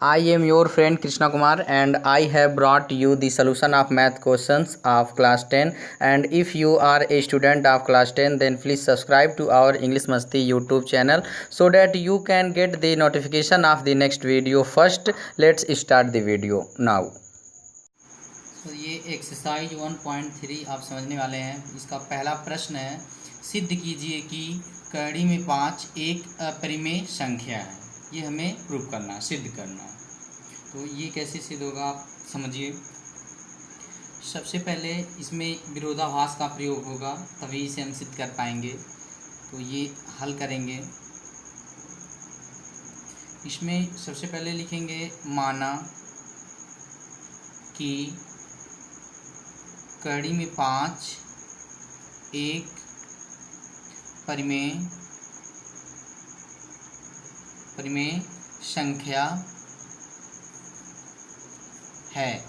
I am your friend Krishna Kumar and I have brought you the solution of math questions of class 10. And if you are a student of class 10, then please subscribe to our English Masti YouTube channel so that you can get the notification of the next video first. Let's start the video now. तो ये exercise 1.3 आप समझने वाले हैं। इसका पहला प्रश्न है, सिद्ध कीजिए कि कड़ी में 5 एक अपरिमेय संख्या है। ये हमें प्रूव करना है, सिद्ध करना है। तो ये कैसे सिद्ध होगा आप समझिए। सबसे पहले इसमें विरोधाभास का प्रयोग होगा, तभी इसे हम सिद्ध कर पाएंगे। तो ये हल करेंगे। इसमें सबसे पहले लिखेंगे, माना कि कड़ी में 5 एक परिमेय संख्या है।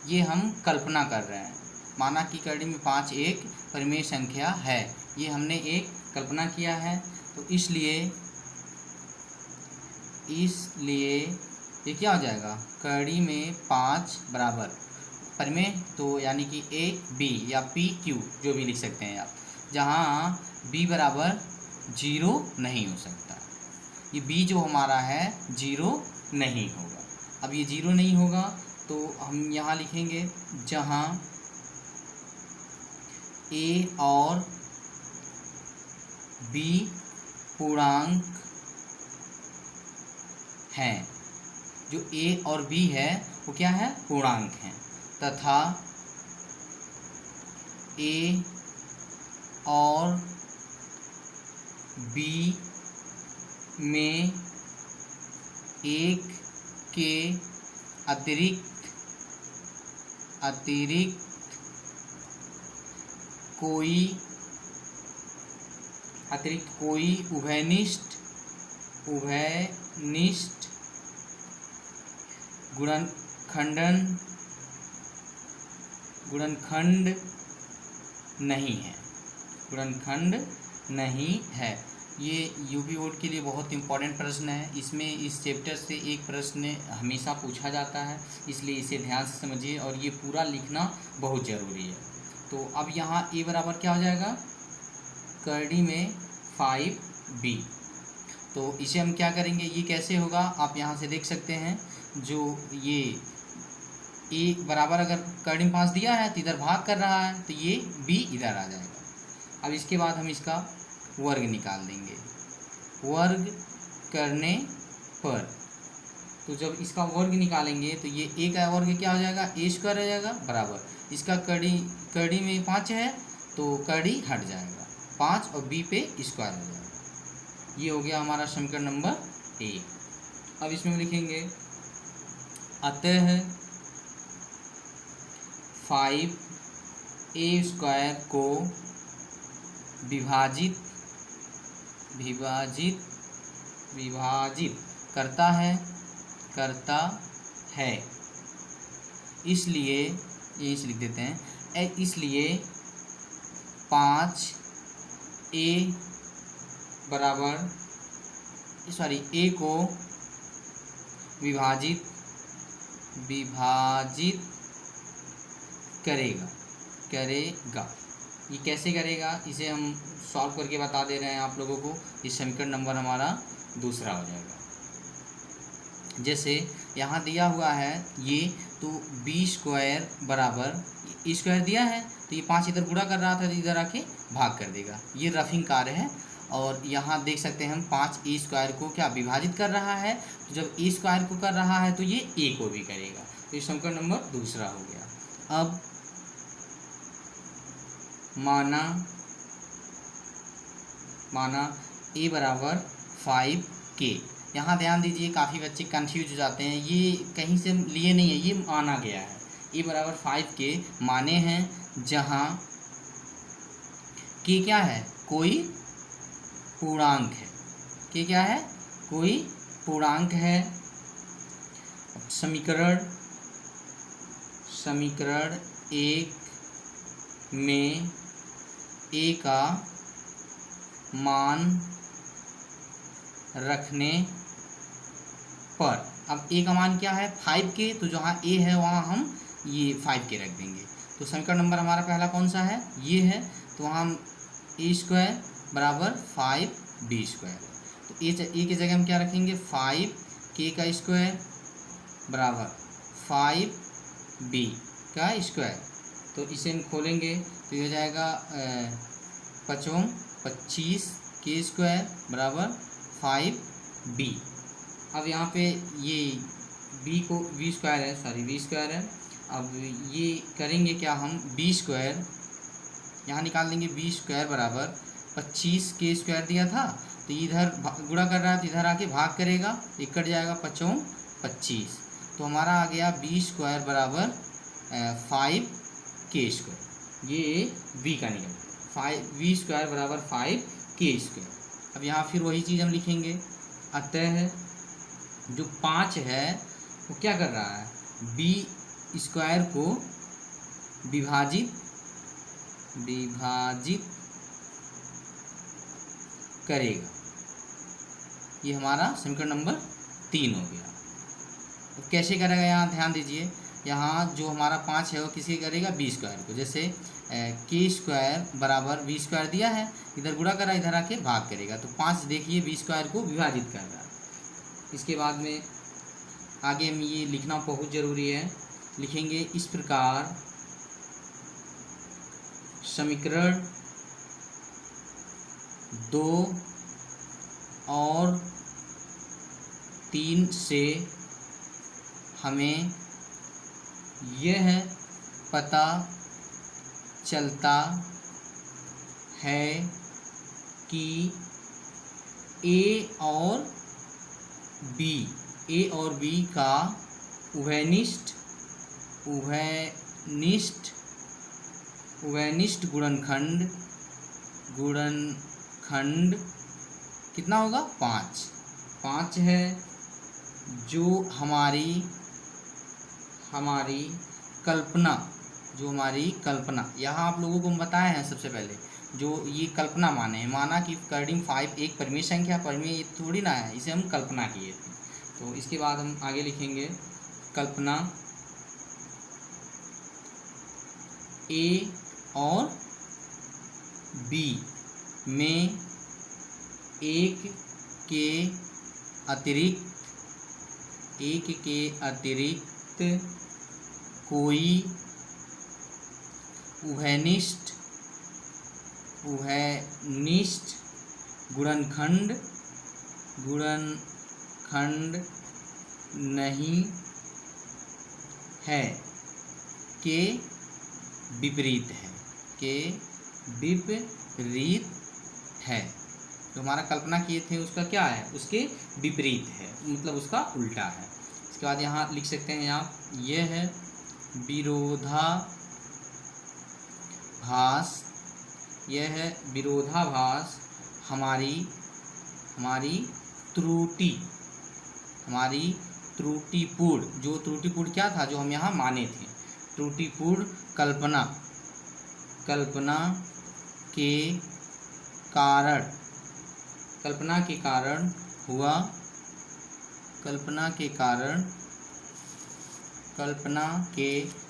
ये हम कल्पना कर रहे हैं। माना कि कड़ी में 5 एक परिमेय संख्या है, ये हमने एक कल्पना किया है। तो इसलिए ये क्या हो जाएगा, कड़ी में 5 बराबर परिमेय, तो यानी कि ए बी या पी क्यू जो भी लिख सकते हैं आप, जहाँ बी बराबर 0 नहीं हो सकता। ये बी जो हमारा है 0 नहीं होगा। अब ये 0 नहीं होगा तो हम यहाँ लिखेंगे, जहाँ ए और बी पूर्णांक हैं। जो ए और बी है वो क्या है, पूर्णांक हैं, तथा ए और बी में एक के अतिरिक्त कोई उभयनिष्ठ गुणनखंड नहीं है। ये यूपी बोर्ड के लिए बहुत इंपॉर्टेंट प्रश्न है। इसमें इस चैप्टर से एक प्रश्न हमेशा पूछा जाता है, इसलिए इसे ध्यान से समझिए और ये पूरा लिखना बहुत ज़रूरी है। तो अब यहाँ ए बराबर क्या हो जाएगा, कड़ी में 5b। तो इसे हम क्या करेंगे, ये कैसे होगा आप यहाँ से देख सकते हैं। जो ये ए बराबर अगर कड़ी में 5 दिया है तो इधर भाग कर रहा है, तो ये b इधर आ जाएगा। अब इसके बाद हम इसका वर्ग निकाल देंगे। वर्ग करने पर, तो जब इसका वर्ग निकालेंगे तो ये ए का वर्ग क्या हो जाएगा, ए स्क्वायर हो जाएगा, बराबर इसका कड़ी में 5 है तो कड़ी हट जाएगा, 5 और बी पे स्क्वायर हो जाएगा। ये हो गया हमारा समीकरण नंबर 1। अब इसमें लिखेंगे, अतः 5a स्क्वायर को विभाजित करता है। इसलिए ये लिख देते हैं, इसलिए ए को विभाजित करेगा। ये कैसे करेगा, इसे हम सॉल्व करके बता दे रहे हैं आप लोगों को। इस समीकरण नंबर हमारा दूसरा हो जाएगा। जैसे यहाँ दिया हुआ है ये, तो बी स्क्वायर बराबर स्क्वायर दिया है, तो ये 5 इधर गुणा कर रहा था तो इधर आके भाग कर देगा। ये रफिंग कार्य है। और यहाँ देख सकते हैं हम 5 ए स्क्वायर को क्या विभाजित कर रहा है, तो जब ए स्क्वायर को कर रहा है तो ये ए को भी करेगा। तो ये समीकरण नंबर दूसरा हो गया। अब माना ए बराबर 5k। यहाँ ध्यान दीजिए, काफ़ी बच्चे कंफ्यूज हो जाते हैं, ये कहीं से लिए नहीं है, ये माना गया है। ए बराबर 5k माने हैं जहाँ k क्या है, कोई पूर्णांक है। k क्या है, कोई पूर्णांक है। समीकरण 1 में a का मान रखने पर अब ए का मान क्या है 5k, तो जहाँ ए है वहाँ हम ये 5k रख देंगे। तो समीकरण नंबर हमारा पहला कौन सा है, ये है। तो वहाँ हम ए स्क्वायर बराबर 5b²। तो ए की जगह हम क्या रखेंगे 5k का स्क्वायर बराबर 5b का स्क्वायर। तो इसे हम खोलेंगे तो ये हो जाएगा 25k स्क्वायर बराबर 5b। अब यहाँ पे ये b को v स्क्वायर है, सॉरी v स्क्वायर है। अब ये करेंगे क्या हम b स्क्वायर यहाँ निकाल देंगे, b स्क्वायर बराबर 25k स्क्वायर दिया था, तो इधर गुणा कर रहा है तो इधर आके भाग करेगा, कट जाएगा 5 25। तो हमारा आ गया b स्क्वायर बराबर 5k स्क्वायर। ये v का निकल v स्क्वायर बराबर 5k स्क्वायर। अब यहाँ फिर वही चीज़ हम लिखेंगे, अतः जो 5 है वो क्या कर रहा है, b स्क्वायर को विभाजित करेगा। ये हमारा समीकरण नंबर 3 हो गया। तो कैसे करेगा, यहाँ ध्यान दीजिए, यहाँ जो हमारा 5 है वो किसी करेगा b स्क्वायर को, जैसे k स्क्वायर बराबर v स्क्वायर दिया है, इधर गुणा करा, इधर आके भाग करेगा, तो 5 देखिए b स्क्वायर को विभाजित कर रहा है। इसके बाद में आगे हम ये लिखना बहुत ज़रूरी है, लिखेंगे इस प्रकार समीकरण 2 और 3 से हमें यह पता चलता है कि ए और बी का उभयनिष्ठ गुणनखंड कितना होगा 5 है, जो हमारी कल्पना यहाँ आप लोगों को हम बताए हैं सबसे पहले, जो ये कल्पना माना कि कर्डिंग 5 एक परिमेय संख्या, परिमेय थोड़ी ना है, इसे हम कल्पना किए थे। तो इसके बाद हम आगे लिखेंगे कल्पना ए और बी में एक के अतिरिक्त कोई उभयनिष्ठ गुणनखंड नहीं है, के विपरीत है। तो हमारा कल्पना किए थे उसका क्या है, उसके विपरीत है, मतलब उसका उल्टा है। इसके बाद यहाँ लिख सकते हैं आप, यह है विरोधाभास हमारी त्रुटिपूर्ण, जो त्रुटिपूर्ण क्या था, जो हम यहाँ माने थे, त्रुटिपूर्ण कल्पना के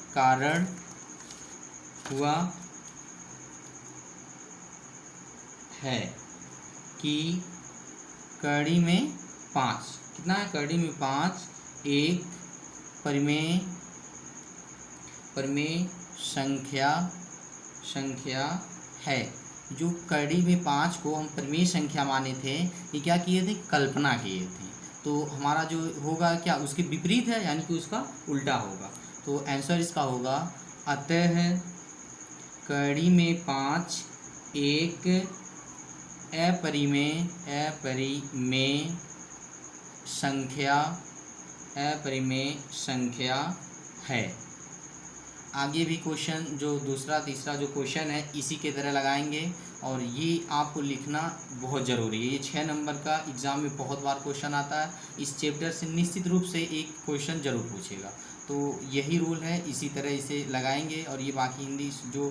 कारण हुआ है कि कड़ी में 5, कितना है, कड़ी में 5 एक परिमेय संख्या है। जो कड़ी में 5 को हम परिमेय संख्या माने थे, ये क्या किए थे, कल्पना किए थे। तो हमारा जो होगा क्या, उसके विपरीत है, यानी कि उसका उल्टा होगा। तो आंसर इसका होगा, अतः कड़ी में 5 एक अपरिमेय संख्या है। आगे भी क्वेश्चन जो दूसरा तीसरा जो क्वेश्चन है इसी के तरह लगाएंगे, और ये आपको लिखना बहुत ज़रूरी है। ये 6 नंबर का एग्ज़ाम में बहुत बार क्वेश्चन आता है, इस चैप्टर से निश्चित रूप से एक क्वेश्चन ज़रूर पूछेगा। तो यही रूल है, इसी तरह इसे लगाएंगे, और ये बाकी हिंदी जो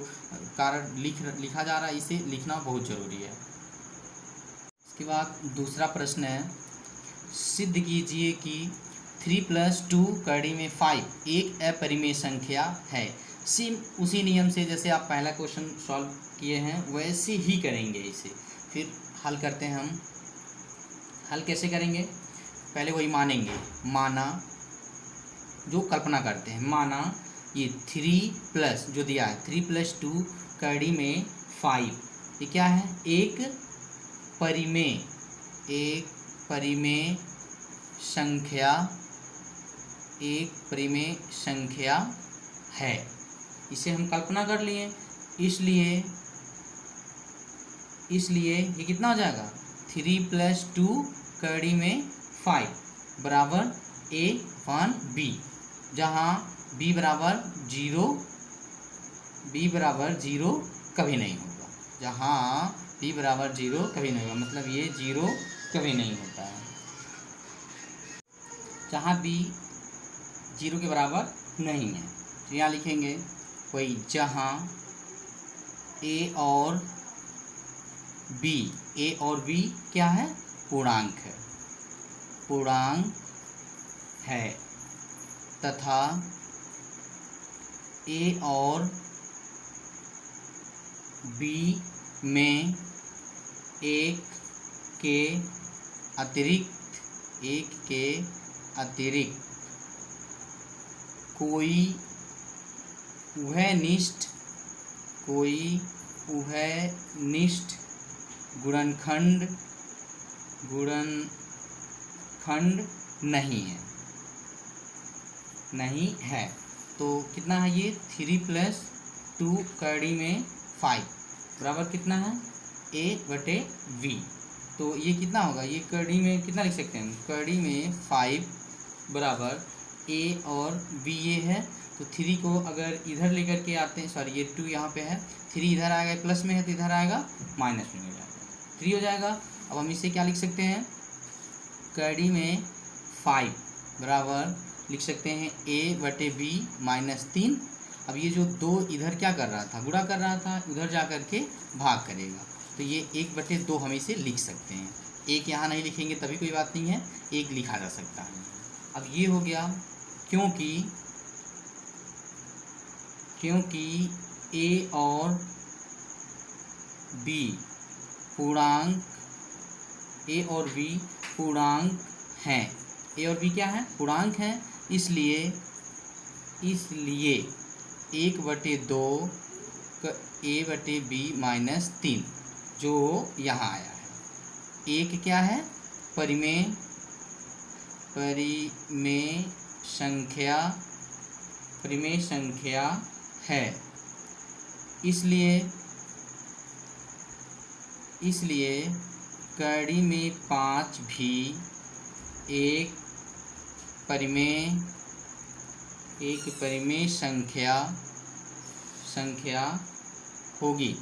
कारण लिखा जा रहा है इसे लिखना बहुत ज़रूरी है। इसके बाद दूसरा प्रश्न है, सिद्ध कीजिए कि 3 + 2 कड़ी में 5 एक अपरिमेय संख्या है। सेम उसी नियम से जैसे आप पहला क्वेश्चन सॉल्व किए हैं वैसे ही करेंगे इसे। फिर हल करते हैं हम। हल कैसे करेंगे? पहले वही मानेंगे, माना जो कल्पना करते हैं, माना ये 3 जो दिया है 3 + 2 कड़ी में 5 ये क्या है? एक परिमेय संख्या है। इसे हम कल्पना कर लिए, इसलिए ये कितना हो जाएगा? 3 + 2 कड़ी में 5 बराबर a/b, जहाँ b बराबर 0 कभी नहीं होगा। जहाँ b बराबर 0 कभी नहीं होगा, मतलब ये 0 कभी नहीं होता है। जहाँ b 0 के बराबर नहीं है तो यहाँ लिखेंगे वही, जहाँ a और b क्या है? पूर्णांक है तथा a और b में एक के अतिरिक्त कोई उभयनिष्ठ गुणनखंड नहीं है। तो कितना है ये? 3 + 2 कड़ी में 5 बराबर कितना है? a/b। तो ये कितना होगा? ये कड़ी में कितना लिख सकते हैं हम? कड़ी में 5 बराबर a और b ये है। तो 3 को अगर इधर लेकर के आते हैं, सॉरी ये 2 यहाँ पे है, 3 इधर आएगा, प्लस में है तो इधर आएगा माइनस में हो जाएगा, 3 हो जाएगा। अब हम इसे क्या लिख सकते हैं? कड़ी में 5 बराबर लिख सकते हैं a/b -3। अब ये जो 2 इधर क्या कर रहा था? गुणा कर रहा था, उधर जा कर के भाग करेगा, तो ये 1/2 हम इसे लिख सकते हैं। एक यहाँ नहीं लिखेंगे तभी कोई बात नहीं है, एक लिखा जा सकता है। अब ये हो गया क्योंकि a और b पूर्णांक हैं। a और b क्या है? पूर्णांक हैं। इसलिए 1/2 a/b -3 जो यहाँ आया है। एक क्या है? परिमेय संख्या है। इसलिए कड़ी में 5 भी एक परिमेय संख्या होगी।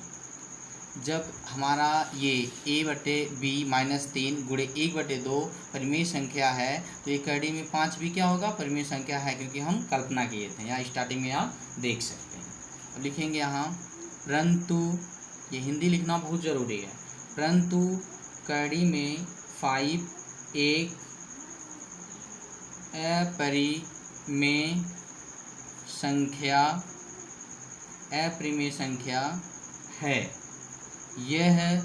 जब हमारा ये a/b -3 गुणे 1/2 परिमेय संख्या है तो ये कड़ी में 5 भी क्या होगा? परिमेय संख्या है, क्योंकि हम कल्पना किए थे। यहाँ स्टार्टिंग में आप देख सकते हैं। अब लिखेंगे यहाँ, परंतु ये हिंदी लिखना बहुत ज़रूरी है। परंतु कड़ी में 5 एक अपरिमेय संख्या है। यह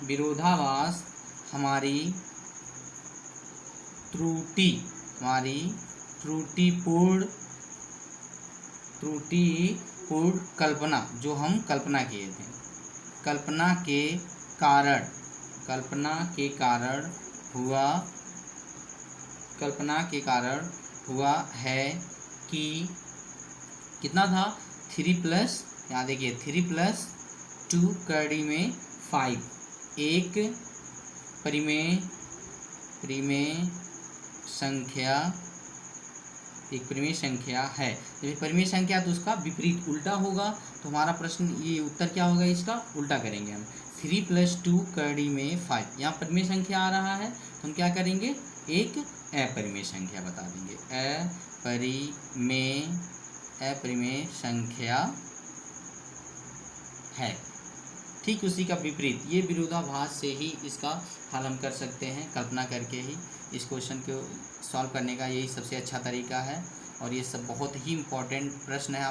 विरोधाभास हमारी त्रुटिपूर्ण कल्पना, जो हम कल्पना किए थे, कल्पना के कारण हुआ है कि कितना था? 3 यहाँ देखिए 3 + 2 कड़ी में 5 एक परिमेय संख्या है। जब परिमेय संख्या तो उसका विपरीत उल्टा होगा, तो हमारा प्रश्न ये उत्तर क्या होगा? इसका उल्टा करेंगे हम। 3 + 2 कड़ी में 5 यहाँ परिमेय संख्या आ रहा है तो हम क्या करेंगे? एक अपरिमेय संख्या बता देंगे। अपरिमेय संख्या है। ठीक उसी का विपरीत, ये विरोधाभास से ही इसका हल हम कर सकते हैं, कल्पना करके ही। इस क्वेश्चन को सॉल्व करने का यही सबसे अच्छा तरीका है और ये सब बहुत ही इम्पोर्टेंट प्रश्न है।